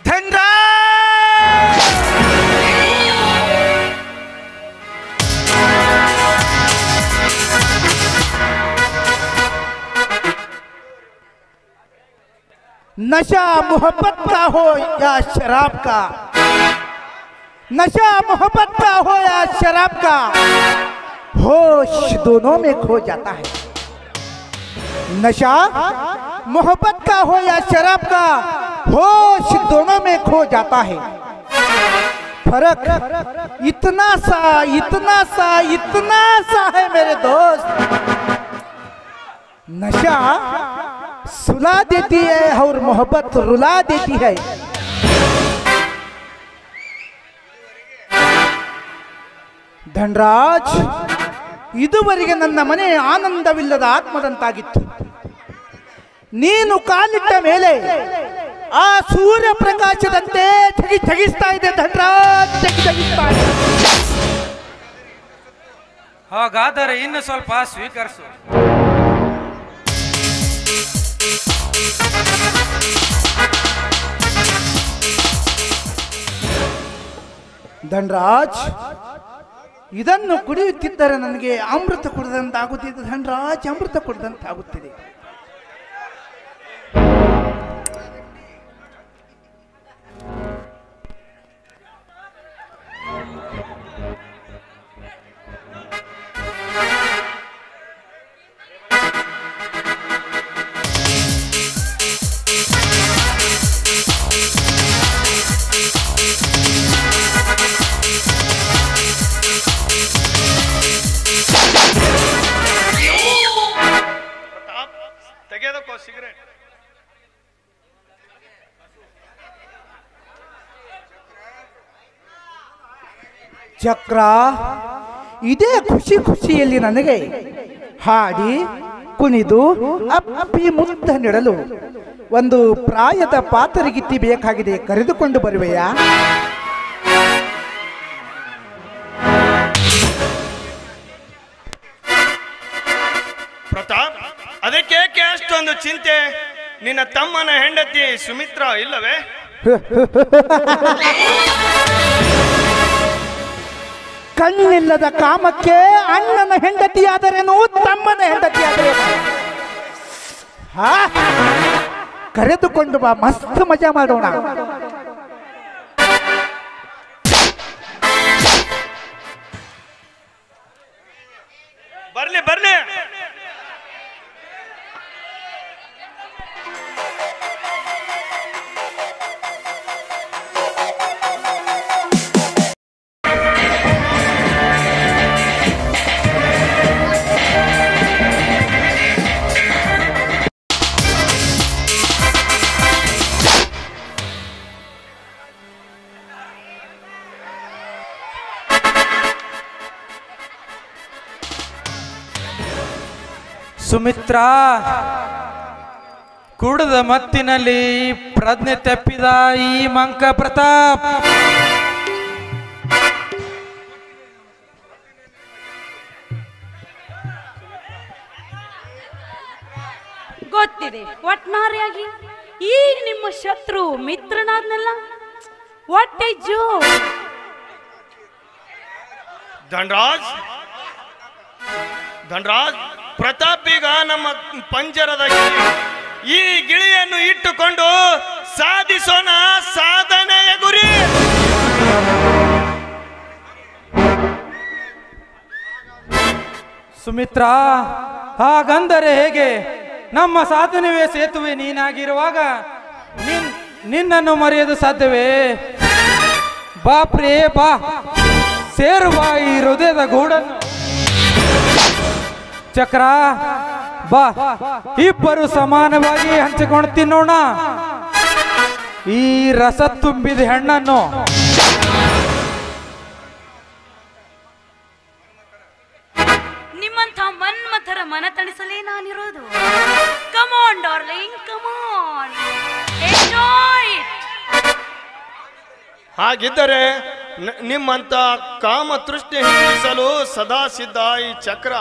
ಧನ್ರಾ नशा मोहब्बत का हो या शराब का, नशा मोहब्बत का हो या शराब का, होश दोनों में खो जाता है। नशा मोहब्बत का हो या शराब का, होश दोनों में खो जाता है। फर्क इतना सा इतना सा इतना सा है मेरे दोस्त। नशा सुला देती है और मोहब्बत रुला देती है। ಧನರಾಜ್, ಇದುವರೆಗೆ ನನ್ನ ಮನೆ ಆನಂದವಿಲ್ಲದ ಆತ್ಮದಂತಾಗಿತ್ತು. ನೀನು ಕಾಲಿಟ್ಟ ಮೇಲೆ ಆ ಸೂರ್ಯ ಪ್ರಕಾಶದಂತೆ ಝಗಿಸ್ತಾ ಇದೆ ಧನರಾಜ್, ಝಗಿಸ್ತಾ ಇದೆ. ಹಾಗಾದರೆ ಇನ್ನು ಸ್ವಲ್ಪ ಸ್ವೀಕರಿಸು. ಧನರಾಜ್, ಇದನ್ನು ಕುಡಿಯುತ್ತಿದ್ದರೆ ನನಗೆ ಅಮೃತ ಕುಡಿದಂತಾಗುತ್ತಿದೆ ಧನರಾಜ್, ಅಮೃತ ಕುಡಿದಂತಾಗುತ್ತಿದೆ. ಚಕ್ರ, ಇದೇ ಖುಷಿ ಖುಷಿಯಲ್ಲಿ ನನಗೆ ಹಾಡಿ ಕುಣಿದು ಅಪ್ಪಿ ಮುತ್ತ ನೀಡಲು ಒಂದು ಪ್ರಾಯದ ಪಾತರಗಿತ್ತಿ ಬೇಕಾಗಿದೆ, ಕರೆದುಕೊಂಡು ಬರುವೆಯಾ? ಪ್ರತಾಪ್, ಅದಕ್ಕೇಕೆ ಅಷ್ಟೊಂದು ಚಿಂತೆ? ನಿನ್ನ ತಮ್ಮನ ಹೆಂಡತಿ ಸುಮಿತ್ರಾ ಇಲ್ಲವೇ? ಕಣ್ಣಿಲ್ಲದ ಕಾಮಕ್ಕೆ ಅಣ್ಣನ ಹೆಂಡತಿಯಾದರೇನು, ತಮ್ಮನ ಹೆಂಡತಿಯಾದರೇನು? ಕರೆದುಕೊಂಡು ಬಾ, ಮಸ್ತ್ ಮಜಾ ಮಾಡೋಣ. ಬರ್ಲಿ ಬರ್ಲಿ. ಸುಮಿತ್ರಾ, ಕುಡಿದ ಮತ್ತಿನಲ್ಲಿ ಪ್ರಜ್ಞೆ ತಪ್ಪಿದ ಈ ಮಂಕ ಪ್ರತಾಪ್ ಗೊತ್ತಿದೆ. ಒಟ್ನಾರಿಯಾಗಿ ಈಗ ನಿಮ್ಮ ಶತ್ರು ಮಿತ್ರನಾದ್ನಲ್ಲ, what a joke. Dhanraj, Dhanraj, Pratap ಈಗ ನಮ್ಮ ಪಂಜರದ ಗಿಳಿ. ಈ ಗಿಳಿಯನ್ನು ಇಟ್ಟುಕೊಂಡು ಸಾಧಿಸೋಣ ಸಾಧನೆಯ ಗುರಿ. ಸುಮಿತ್ರಾ, ಹಾಗಂದರೆ ಹೇಗೆ? ನಮ್ಮ ಸಾಧನೆವೇ ಸೇತುವೆ ನೀನಾಗಿರುವಾಗ ನಿನ್ನನ್ನು ಮರೆಯಲು ಸಾಧ್ಯವೇ? ಬಾಪ್ರೇ ಬಾ, ಸೇರುವ ಈ ಹೃದಯದ ಗೂಡನ್ನು. ಚಕ್ರ ಬಾ, ಇಬ್ಬರು ಸಮಾನವಾಗಿ ಹಂಚಿಕೊಂಡು ತಿನ್ನೋಣ ಈ ರಸ ತುಂಬಿದ ಹಣ್ಣನ್ನು. ನಿಮ್ಮಂಥ ಮನ್ಮಥರ ಮನ ತಣಿಸಲೇ ನಾನಿರೋದು. Come on darling, come on, enjoy it. ಹಾಗಿದ್ದರೆ ನಿಮ್ಮಂತ ಕಾಮ ತೃಷ್ಣೆ ಹಿಂಸಿಸಲು ಸದಾ ಸಿದ್ಧ ಈ ಚಕ್ರ.